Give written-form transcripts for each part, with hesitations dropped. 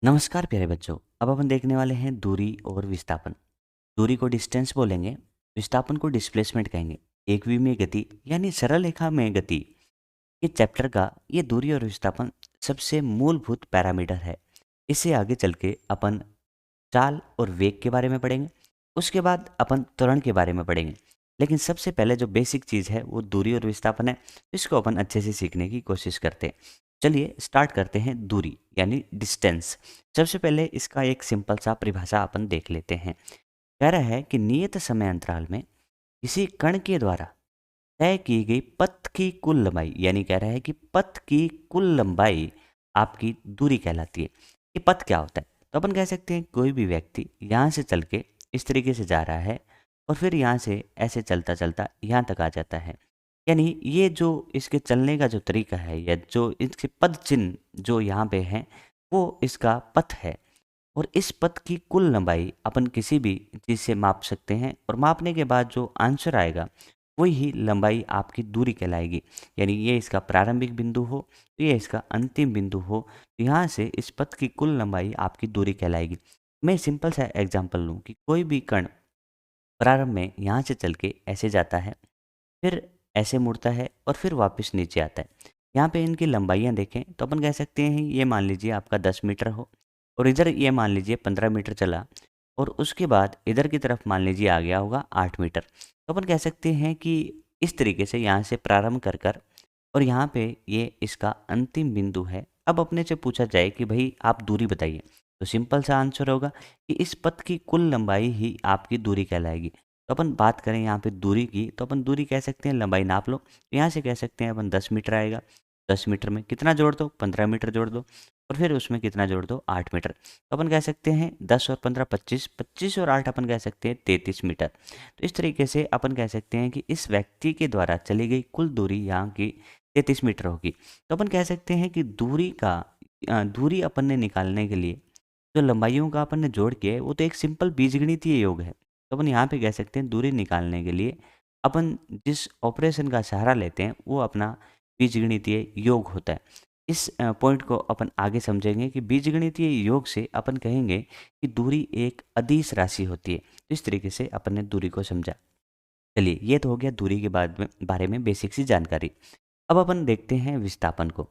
नमस्कार प्यारे बच्चों। अब अपन देखने वाले हैं दूरी और विस्थापन। दूरी को डिस्टेंस बोलेंगे, विस्थापन को डिस्प्लेसमेंट कहेंगे। एक विमीय गति यानी सरल रेखा में गति, ये चैप्टर का ये दूरी और विस्थापन सबसे मूलभूत पैरामीटर है। इससे आगे चल के अपन चाल और वेग के बारे में पढ़ेंगे। उसके बाद अपन त्वरण के बारे में पढ़ेंगे। लेकिन सबसे पहले जो बेसिक चीज़ है वो दूरी और विस्थापन है। इसको अपन अच्छे से सीखने की कोशिश करते हैं। चलिए स्टार्ट करते हैं दूरी यानी डिस्टेंस। सबसे पहले इसका एक सिंपल सा परिभाषा अपन देख लेते हैं। कह रहा है कि नियत समय अंतराल में किसी कण के द्वारा तय की गई पथ की कुल लंबाई, यानी कह रहा है कि पथ की कुल लंबाई आपकी दूरी कहलाती है। ये पथ क्या होता है? तो अपन कह सकते हैं कोई भी व्यक्ति यहाँ से चल के इस तरीके से जा रहा है और फिर यहाँ से ऐसे चलता चलता यहाँ तक आ जाता है। यानी ये जो इसके चलने का जो तरीका है या जो इसके पद चिन्ह जो यहाँ पे हैं वो इसका पथ है। और इस पथ की कुल लंबाई अपन किसी भी चीज़ से माप सकते हैं और मापने के बाद जो आंसर आएगा वही ही लंबाई आपकी दूरी कहलाएगी। यानी ये इसका प्रारंभिक बिंदु हो तो ये इसका अंतिम बिंदु हो, तो यहाँ से इस पथ की कुल लंबाई आपकी दूरी कहलाएगी। मैं सिंपल सा एग्जांपल लूँ कि कोई भी कण प्रारंभ में यहाँ से चल के ऐसे जाता है, फिर ऐसे मुड़ता है और फिर वापस नीचे आता है। यहाँ पे इनकी लंबाइयाँ देखें तो अपन कह सकते हैं ये मान लीजिए आपका 10 मीटर हो और इधर ये मान लीजिए 15 मीटर चला और उसके बाद इधर की तरफ मान लीजिए आ गया होगा 8 मीटर। तो अपन कह सकते हैं कि इस तरीके से यहाँ से प्रारंभ कर कर और यहाँ पे ये इसका अंतिम बिंदु है। अब अपने से पूछा जाए कि भाई आप दूरी बताइए, तो सिंपल सा आंसर होगा कि इस पथ की कुल लंबाई ही आपकी दूरी कहलाएगी। तो अपन बात करें यहाँ पे दूरी की, तो अपन दूरी कह सकते हैं लंबाई नाप लो, तो यहाँ से कह सकते हैं अपन 10 मीटर आएगा। 10 मीटर में कितना जोड़ दो? 15 मीटर जोड़ दो और फिर उसमें कितना जोड़ दो? 8 मीटर। तो अपन कह सकते हैं 10 और 15 25, 25 और 8 अपन कह सकते हैं 33 मीटर। तो इस तरीके से अपन कह सकते हैं कि इस व्यक्ति के द्वारा चली गई कुल दूरी यहाँ की 33 मीटर होगी। तो अपन कह सकते हैं कि दूरी अपन ने निकालने के लिए जो लंबाइयों का अपन ने जोड़ किया है वो तो एक सिंपल बीजगणितीय योग है। तो अपन यहाँ पे कह सकते हैं दूरी निकालने के लिए अपन जिस ऑपरेशन का सहारा लेते हैं वो अपना बीजगणितीय योग होता है। इस पॉइंट को अपन आगे समझेंगे कि बीजगणितीय योग से अपन कहेंगे कि दूरी एक अदिश राशि होती है। तो इस तरीके से अपन ने दूरी को समझा। चलिए ये तो हो गया दूरी के बारे में बेसिक सी जानकारी। अब अपन देखते हैं विस्थापन को।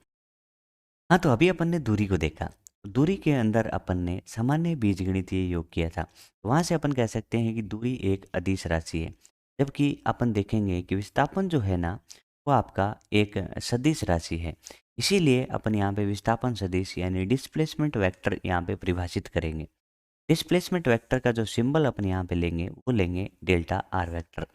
हाँ, तो अभी अपन ने दूरी को देखा। दूरी के अंदर अपन ने सामान्य बीजगणितीय योग किया था। तो वहाँ से अपन कह सकते हैं कि दूरी एक अदिश राशि है। जबकि अपन देखेंगे कि विस्थापन जो है ना, वो आपका एक सदिश राशि है। इसीलिए अपन यहाँ पे विस्थापन सदिश यानी डिस्प्लेसमेंट वेक्टर यहाँ पे परिभाषित करेंगे। डिस्प्लेसमेंट वेक्टर का जो सिंबल अपन यहाँ पे लेंगे वो लेंगे डेल्टा आर वेक्टर।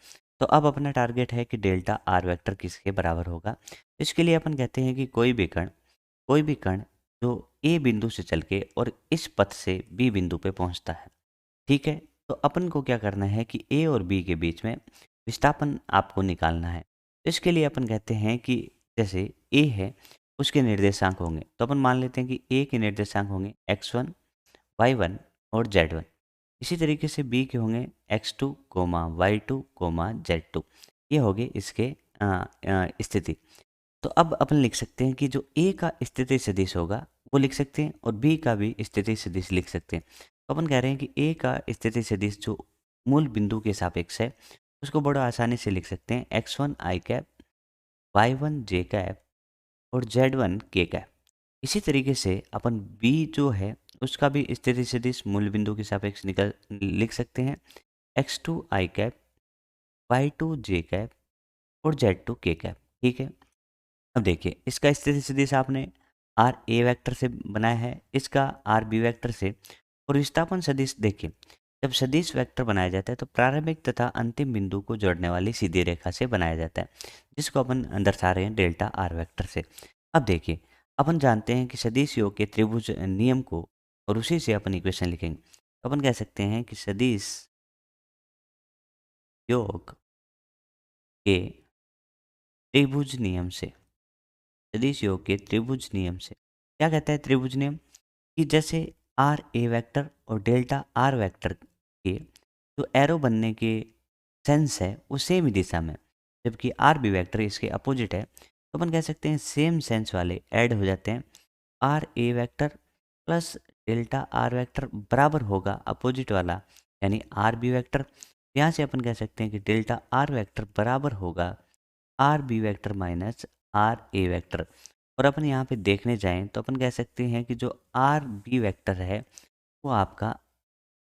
तो अब अपना टारगेट है कि डेल्टा आर वेक्टर किसके बराबर होगा। इसके लिए अपन कहते हैं कि कोई भी कण जो ए बिंदु से चल के और इस पथ से बी बिंदु पे पहुंचता है, ठीक है। तो अपन को क्या करना है कि ए और बी के बीच में विस्थापन आपको निकालना है। तो इसके लिए अपन कहते हैं कि जैसे ए है उसके निर्देशांक होंगे, तो अपन मान लेते हैं कि ए के निर्देशांक होंगे x1 y1 और z1। इसी तरीके से बी के होंगे x2 y2 z2। ये होगी इसके स्थिति। तो अब अपन लिख सकते हैं कि जो ए का स्थिति सदिश होगा वो लिख सकते हैं और बी का भी स्थिति सदिश लिख सकते हैं। तो अपन कह रहे हैं कि ए का स्थिति सदिश जो मूल बिंदु के सापेक्ष है उसको बड़ा आसानी से लिख सकते हैं x1 आई कैप, y1 जे कैप और z1 के कैप। इसी तरीके से अपन बी जो है उसका भी स्थिति सदिश मूल बिंदु के सापेक्ष निकल लिख सकते हैं x2 आई कैप, y2 जे कैप और z2 के कैप, ठीक है। अब देखिए इसका स्थिति सदिश आपने आर ए वेक्टर से बनाया है, इसका आर बी वेक्टर से। और विस्थापन सदिश देखिए, जब सदिश वेक्टर बनाया जाता है तो प्रारंभिक तथा अंतिम बिंदु को जोड़ने वाली सीधी रेखा से बनाया जाता है, जिसको अपन दर्शा रहे हैं डेल्टा आर वेक्टर से। अब देखिए अपन जानते हैं कि सदिश योग के त्रिभुज नियम को और उसी से अपन इक्वेशन लिखेंगे। तो अपन कह सकते हैं कि सदिश योग के त्रिभुज नियम से, सदिश योग के त्रिभुज नियम से क्या कहता है त्रिभुज नियम? कि जैसे आर ए वेक्टर और डेल्टा आर वेक्टर के जो एरो बनने के सेंस है वो सेम ही दिशा में, जबकि आर बी वेक्टर इसके अपोजिट है। तो अपन कह सकते हैं सेम सेंस वाले ऐड हो जाते हैं। R A vector plus delta R vector बराबर होगा अपोजिट वाला यानी आर बी वेक्टर। यहाँ से अपन कह सकते हैं कि डेल्टा आर वेक्टर बराबर होगा R B vector minus R A vector. और अपन यहाँ पे देखने जाएं तो अपन कह सकते हैं कि जो आर बी वेक्टर है वो आपका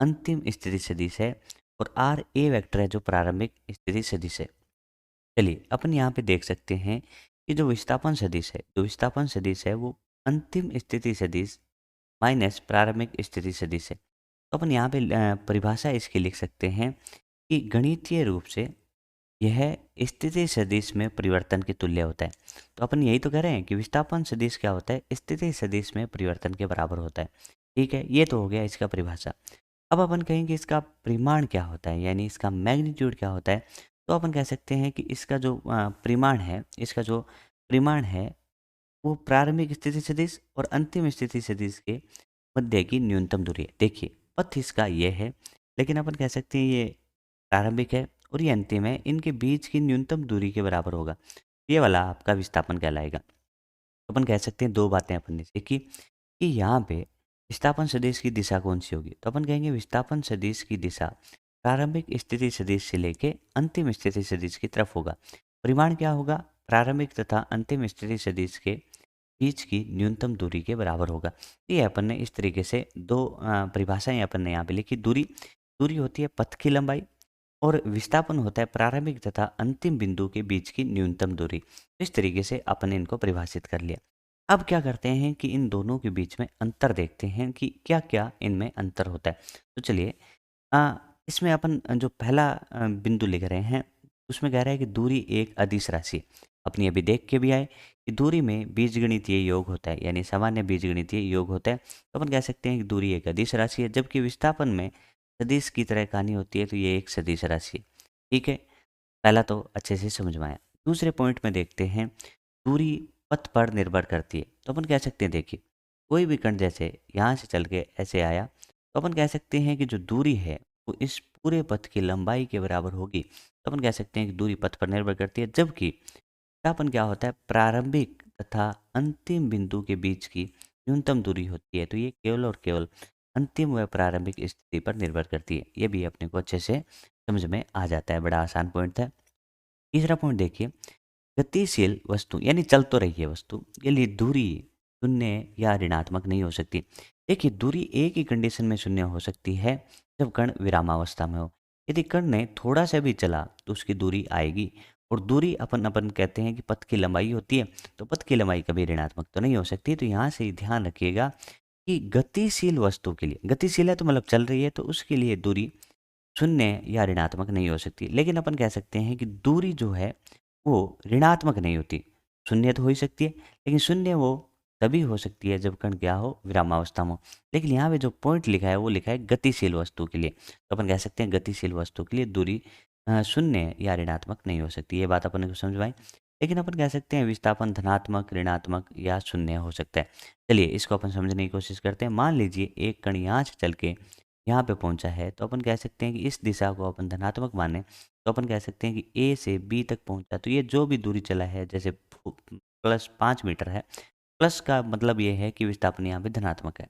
अंतिम स्थिति सदिश है और आर ए वेक्टर है जो प्रारंभिक स्थिति सदिश है। चलिए अपन यहाँ पे देख सकते हैं कि जो विस्थापन सदिश है वो अंतिम स्थिति सदिश माइनस प्रारंभिक स्थिति सदिश है। तो अपन यहाँ पे परिभाषा इसकी लिख सकते हैं कि गणितीय रूप से यह स्थिति सदिश में परिवर्तन के तुल्य होता है। तो अपन यही तो कह रहे हैं कि विस्थापन सदिश क्या होता है, स्थिति सदिश में परिवर्तन के बराबर होता है। ठीक है, ये तो हो गया इसका परिभाषा। अब अपन कहेंगे इसका परिमाण क्या होता है, यानी इसका मैग्नीट्यूड क्या होता है। तो अपन कह सकते हैं कि इसका जो परिमाण है वो प्रारंभिक स्थिति सदिश और अंतिम स्थिति सदिश के मध्य की न्यूनतम दूरी है। देखिए पथ इसका ये है, लेकिन अपन कह सकते हैं ये प्रारंभिक है और ये अंतिम है, इनके बीच की न्यूनतम दूरी के बराबर होगा। ये वाला आपका विस्थापन कहलाएगा। तो अपन कह सकते हैं दो बातें अपन ने सीखी कि यहाँ पे विस्थापन सदिश की दिशा कौन सी होगी। तो अपन कहेंगे विस्थापन सदिश की दिशा प्रारंभिक स्थिति सदिश से लेके अंतिम स्थिति सदिश की तरफ होगा। परिमाण क्या होगा, प्रारंभिक तथा अंतिम स्थिति सदिश के बीच की न्यूनतम दूरी के बराबर होगा। ये अपन ने इस तरीके से दो परिभाषाएं अपन ने यहाँ पे लिखी। दूरी दूरी होती है पथ की लंबाई और विस्थापन होता है प्रारंभिक तथा अंतिम बिंदु के बीच की न्यूनतम दूरी। इस तरीके से अपन ने इनको परिभाषित कर लिया। अब क्या करते हैं कि इन दोनों के बीच में अंतर देखते हैं कि क्या क्या इनमें अंतर होता है। तो चलिए इसमें अपन जो पहला बिंदु लिख रहे हैं उसमें कह रहा है कि दूरी एक अदिश राशि। अपनी अभी देख के भी आए कि दूरी में बीजगणितीय योग होता है, यानी सामान्य बीजगणितीय योग होता है। तो अपन कह सकते हैं कि दूरी एक अदिश राशि है, जबकि विस्थापन में सदिश की तरह कहानी होती है, तो ये एक सदिश राशि है। ठीक है, पहला तो अच्छे से समझ में आया। दूसरे पॉइंट में देखते हैं दूरी पथ पर निर्भर करती है। तो अपन कह सकते हैं देखिए कोई भी कण जैसे यहाँ से चल के ऐसे आया तो अपन कह सकते हैं कि जो दूरी है वो इस पूरे पथ की लंबाई के बराबर होगी। तो अपन कह सकते हैं कि दूरी पथ पर निर्भर करती है, जबकि विस्थापन क्या होता है प्रारंभिक तथा अंतिम बिंदु के बीच की न्यूनतम दूरी होती है। तो ये केवल और केवल अंतिम व प्रारंभिक स्थिति पर निर्भर करती है। ये भी अपने को अच्छे से समझ में आ जाता है, बड़ा आसान पॉइंट था। तीसरा पॉइंट देखिए गतिशील वस्तु यानी चल तो रही है वस्तु के लिए दूरी शून्य या ऋणात्मक नहीं हो सकती। देखिए दूरी एक ही कंडीशन में शून्य हो सकती है जब कण विरामावस्था में हो। यदि कण ने थोड़ा सा भी चला तो उसकी दूरी आएगी। और दूरी अपन अपन कहते हैं कि पथ की लंबाई होती है, तो पथ की लंबाई कभी ऋणात्मक तो नहीं हो सकती। तो यहाँ से ध्यान रखिएगा कि गतिशील वस्तु के लिए, गतिशील है तो मतलब चल रही है, तो उसके लिए दूरी शून्य या ऋणात्मक नहीं हो सकती। लेकिन अपन कह सकते हैं कि दूरी जो है वो ऋणात्मक नहीं होती। शून्य तो हो ही सकती है, लेकिन शून्य वो तभी हो सकती है जब कण क्या हो, विरामावस्था में हो। लेकिन यहाँ पे जो पॉइंट लिखा है वो लिखा है गतिशील वस्तु के लिए। तो अपन कह सकते हैं गतिशील वस्तु के लिए दूरी शून्य या ऋणात्मक नहीं हो सकती। ये बात अपन को समझ में आई। लेकिन अपन कह सकते हैं विस्थापन धनात्मक, ऋणात्मक या शून्य हो सकता है। चलिए इसको अपन समझने की कोशिश करते हैं। मान लीजिए एक कण यहाँ से चल के यहाँ पे पहुँचा है, तो अपन कह सकते हैं कि इस दिशा को अपन धनात्मक माने, तो अपन कह सकते हैं कि ए से बी तक पहुँचा। तो ये जो भी दूरी चला है, जैसे +5 मीटर है, प्लस का मतलब ये है कि विस्थापन यहाँ पे धनात्मक है।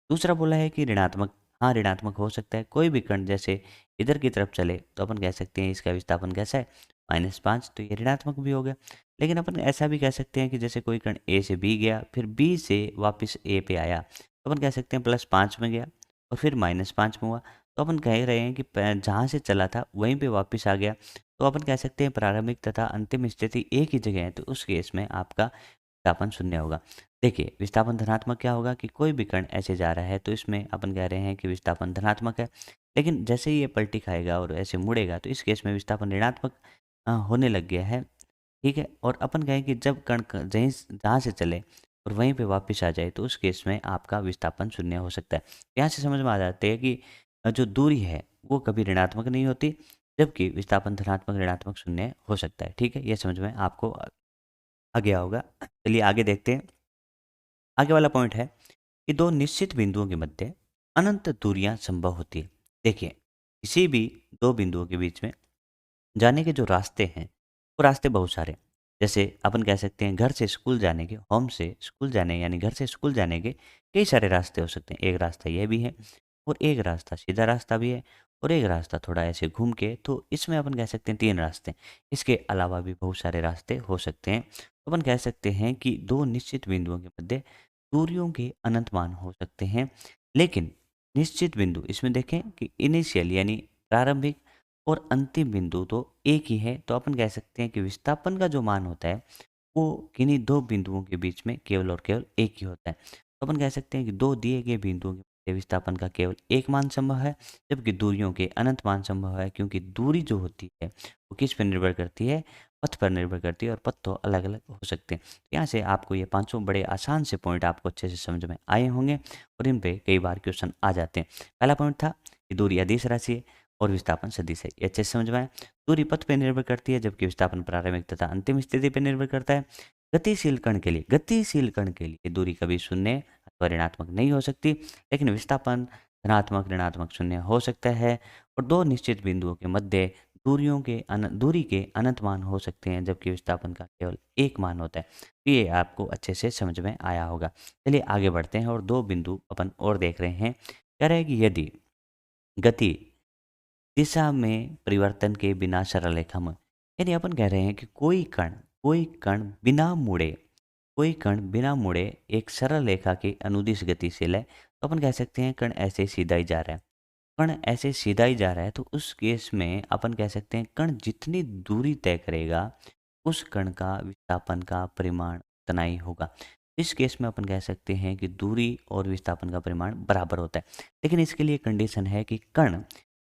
दूसरा बोला है कि ऋणात्मक, हाँ ऋणात्मक हो सकता है। कोई भी कण जैसे इधर की तरफ चले तो अपन कह सकते हैं इसका विस्थापन कैसा है, -5, तो ये ऋणात्मक भी हो गया। लेकिन अपन ऐसा भी कह सकते हैं कि जैसे कोई कण ए से बी गया, फिर बी से वापस ए पे आया, तो अपन कह सकते हैं +5 में गया और फिर -5 में हुआ। तो अपन कह रहे हैं कि जहाँ से चला था वहीं पे वापस आ गया। तो अपन कह सकते हैं प्रारंभिक तथा अंतिम स्थिति एक ही जगह है, तो उस केस में आपका विस्थापन शून्य होगा। देखिए विस्थापन धनात्मक क्या होगा कि कोई भी कण ऐसे जा रहा है, तो इसमें अपन कह रहे हैं कि विस्थापन धनात्मक है। लेकिन जैसे ही ये पलटी खाएगा और ऐसे मुड़ेगा, तो इस केस में विस्थापन ऋणात्मक होने लग गया है। ठीक है, और अपन कहें कि जब कण जहाँ से चले और वहीं पे वापस आ जाए, तो उस केस में आपका विस्थापन शून्य हो सकता है। यहाँ से समझ में आ जाते हैं कि जो दूरी है वो कभी ऋणात्मक नहीं होती, जबकि विस्थापन धनात्मक, ऋणात्मक, शून्य हो सकता है। ठीक है, ये समझ में आपको आ गया होगा। चलिए आगे देखते हैं। आगे वाला पॉइंट है कि दो निश्चित बिंदुओं के मध्य अनंत दूरियां संभव होती है। देखिए किसी भी दो बिंदुओं के बीच में जाने के जो रास्ते हैं वो रास्ते बहुत सारे हैं। जैसे अपन कह सकते हैं घर से स्कूल जाने के, होम से स्कूल जाने यानी घर से स्कूल जाने के कई सारे रास्ते हो सकते हैं। एक रास्ता ये भी है और एक रास्ता सीधा रास्ता भी है और एक रास्ता थोड़ा ऐसे घूम के, तो इसमें अपन कह सकते हैं 3 रास्ते। इसके अलावा भी बहुत सारे रास्ते हो सकते हैं। तो अपन कह सकते हैं कि 2 निश्चित बिंदुओं के मध्य दूरियों के अनंत मान हो सकते हैं। लेकिन निश्चित बिंदु इसमें देखें कि इनिशियल यानी प्रारंभिक और अंतिम बिंदु तो एक ही है, तो अपन कह सकते हैं कि विस्थापन का जो मान होता है वो किन्हीं 2 बिंदुओं के बीच में केवल और केवल एक ही होता है। तो अपन कह सकते हैं कि 2 दिए गए बिंदुओं के मध्य विस्थापन का केवल एक मान संभव है, जबकि दूरियों के अनंत मान संभव है, क्योंकि दूरी जो होती है वो किस पर निर्भर करती है? पथ पर निर्भर करती है और पथ तो अलग-अलग हो सकते हैं। तो यहाँ से आपको ये पाँचों बड़े आसान से पॉइंट आपको अच्छे से समझ में आए होंगे और इन पे कई बार क्वेश्चन आ जाते हैं। पहला पॉइंट था कि दूरी अदिश राशि है और विस्थापन सदिश है। ये अच्छे से समझ में आया। दूरी पथ पे निर्भर करती है, जबकि विस्थापन प्रारंभिक तथा अंतिम स्थिति पे निर्भर करता है। गतिशील कण के लिए दूरी कभी शून्य अथवा ऋणात्मक नहीं हो सकती, लेकिन विस्थापन धनात्मक, ऋणात्मक, शून्य हो सकता है। और 2 निश्चित बिंदुओं के मध्य दूरी के अनंत मान हो सकते हैं, जबकि विस्थापन का केवल एक मान होता है। तो ये आपको अच्छे से समझ में आया होगा। चलिए आगे बढ़ते हैं और 2 बिंदु अपन और देख रहे हैं। कह रहे हैं कि यदि गति दिशा में परिवर्तन के बिना सरल रेखा में, यानी अपन कह रहे हैं कि कोई कण बिना मुड़े एक सरल रेखा के अनुदिश गतिशील है, तो अपन कह सकते हैं कण ऐसे सीधा ही जा रहा है। कण ऐसे सीधा ही जा रहा है, तो उस केस में अपन कह सकते हैं कण जितनी दूरी तय करेगा उस कण का विस्थापन का परिमाण उतना ही होगा। इस केस में अपन कह सकते हैं कि दूरी और विस्थापन का परिमाण बराबर होता है। लेकिन इसके लिए कंडीशन है कि कण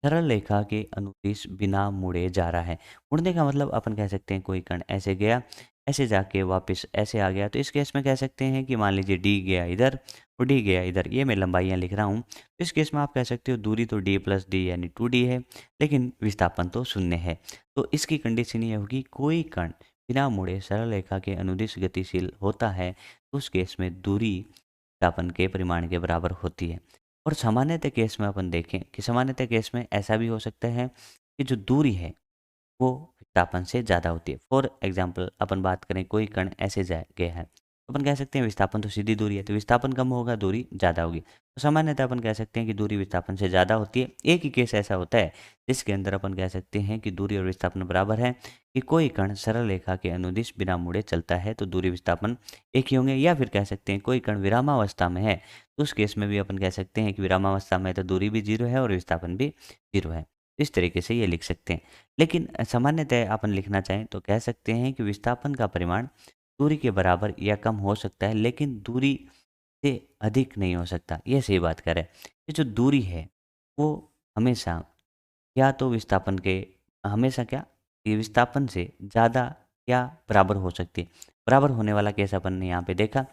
सरल रेखा के अनुदिश बिना मुड़े जा रहा है। मुड़ने का मतलब अपन कह सकते हैं कोई कण ऐसे गया, ऐसे जाके वापस ऐसे आ गया, तो इस केस में कह सकते हैं कि मान लीजिए डी गया इधर और डी गया इधर, ये मैं लंबाइयाँ लिख रहा हूँ। तो इस केस में आप कह सकते हो दूरी तो डी प्लस डी यानी 2D है, लेकिन विस्थापन तो शून्य है। तो इसकी कंडीशन ये होगी कोई कण बिना मुड़े सरल रेखा के अनुदिश गतिशील होता है, तो उस केस में दूरी विस्थापन के परिमाण के बराबर होती है। और सामान्यतः केस में अपन देखें कि सामान्यतः केस में ऐसा भी हो सकता है कि जो दूरी है वो विस्थापन से ज़्यादा होती है। फॉर एग्जाम्पल अपन बात करें कोई कण ऐसे जा गया है, तो अपन कह सकते हैं विस्थापन तो सीधी दूरी है, तो विस्थापन कम होगा दूरी ज़्यादा होगी। तो सामान्यतः अपन कह सकते हैं कि दूरी विस्थापन से ज़्यादा होती है। एक ही केस ऐसा होता है जिसके अंदर अपन कह सकते हैं कि दूरी और विस्थापन बराबर है, कि कोई कण सरल रेखा के अनुदिश बिना मुड़े चलता है, तो दूरी विस्थापन एक ही होंगे। या फिर कह सकते हैं कोई कण विरामावस्था में है, तो उस केस में भी अपन कह सकते हैं कि विरामावस्था में तो दूरी भी 0 है और विस्थापन भी 0 है। इस तरीके से ये लिख सकते हैं। लेकिन सामान्यतः अपन लिखना चाहें तो कह सकते हैं कि विस्थापन का परिमाण दूरी के बराबर या कम हो सकता है, लेकिन दूरी से अधिक नहीं हो सकता। ये सही बात कर रहे हैं। ये जो दूरी है वो हमेशा या तो विस्थापन के हमेशा क्या ये विस्थापन से ज़्यादा या बराबर हो सकती है। बराबर होने वाला केस अपन ने यहाँ पे देखा,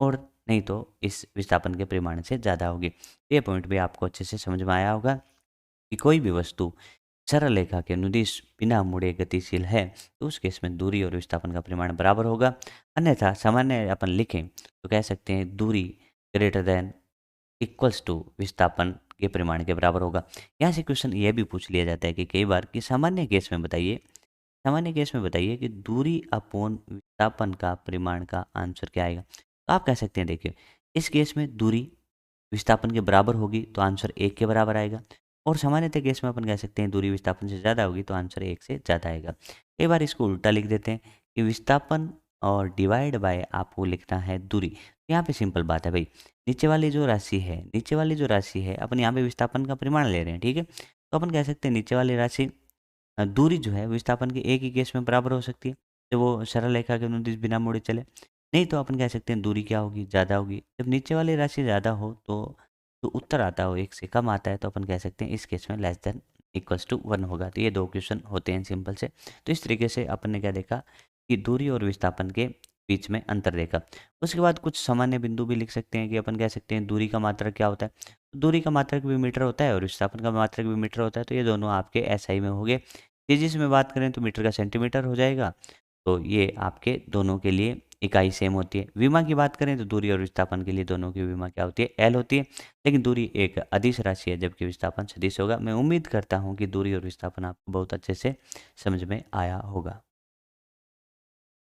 और नहीं तो इस विस्थापन के परिमाण से ज़्यादा होगी। ये पॉइंट भी आपको अच्छे से समझ में आया होगा कि कोई भी वस्तु सरल रेखा के अनुदिश बिना मुड़े गतिशील है, तो उस केस में दूरी और विस्थापन का परिमाण बराबर होगा। अन्यथा सामान्य अपन लिखें तो कह सकते हैं दूरी ग्रेटर देन इक्वल्स टू विस्थापन के परिमाण के बराबर होगा। यहाँ से क्वेश्चन ये भी पूछ लिया जाता है कि कई बार कि सामान्य केस में बताइए कि दूरी अपॉन विस्थापन का परिमाण का आंसर क्या आएगा। तो आप कह सकते हैं देखिए इस केस में दूरी विस्थापन के बराबर होगी तो आंसर 1 के बराबर आएगा, और सामान्यतः केस में अपन कह सकते हैं दूरी विस्थापन से ज़्यादा होगी तो आंसर 1 से ज़्यादा आएगा। कई बार इसको उल्टा लिख देते हैं कि विस्थापन और डिवाइड बाय आपको लिखना है दूरी। तो यहाँ पे सिंपल बात है भाई, नीचे वाली जो राशि है अपन यहाँ पे विस्थापन का परिमाण ले रहे हैं, ठीक है। तो अपन कह सकते हैं नीचे वाली राशि दूरी जो है विस्थापन के एक ही केस में बराबर हो सकती है, जब वो सरल रेखा के अनुदिश बिना मुड़े चले। नहीं तो अपन कह सकते हैं दूरी क्या होगी, ज़्यादा होगी। जब नीचे वाली राशि ज़्यादा हो तो उत्तर आता हो 1 से कम आता है, तो अपन कह सकते हैं इस केस में लेस देन इक्वल्स टू 1 होगा। तो ये 2 क्वेश्चन होते हैं सिंपल से। तो इस तरीके से अपन ने क्या देखा कि दूरी और विस्थापन के बीच में अंतर देखा। उसके बाद कुछ सामान्य बिंदु भी लिख सकते हैं कि अपन कह सकते हैं दूरी का मात्रक क्या होता है। दूरी का मात्रक भी मीटर होता है और विस्थापन का मात्रक भी मीटर होता है, तो ये दोनों आपके एसआई में होंगे। तेजी में बात करें तो मीटर का सेंटीमीटर हो जाएगा। तो ये आपके दोनों के लिए इकाई सेम होती है। विमा की बात करें तो दूरी और विस्थापन के लिए दोनों की विमा क्या होती है, एल होती है। लेकिन दूरी एक अदिश राशि है जबकि विस्थापन सदिश होगा। मैं उम्मीद करता हूँ कि दूरी और विस्थापन आपको बहुत अच्छे से समझ में आया होगा।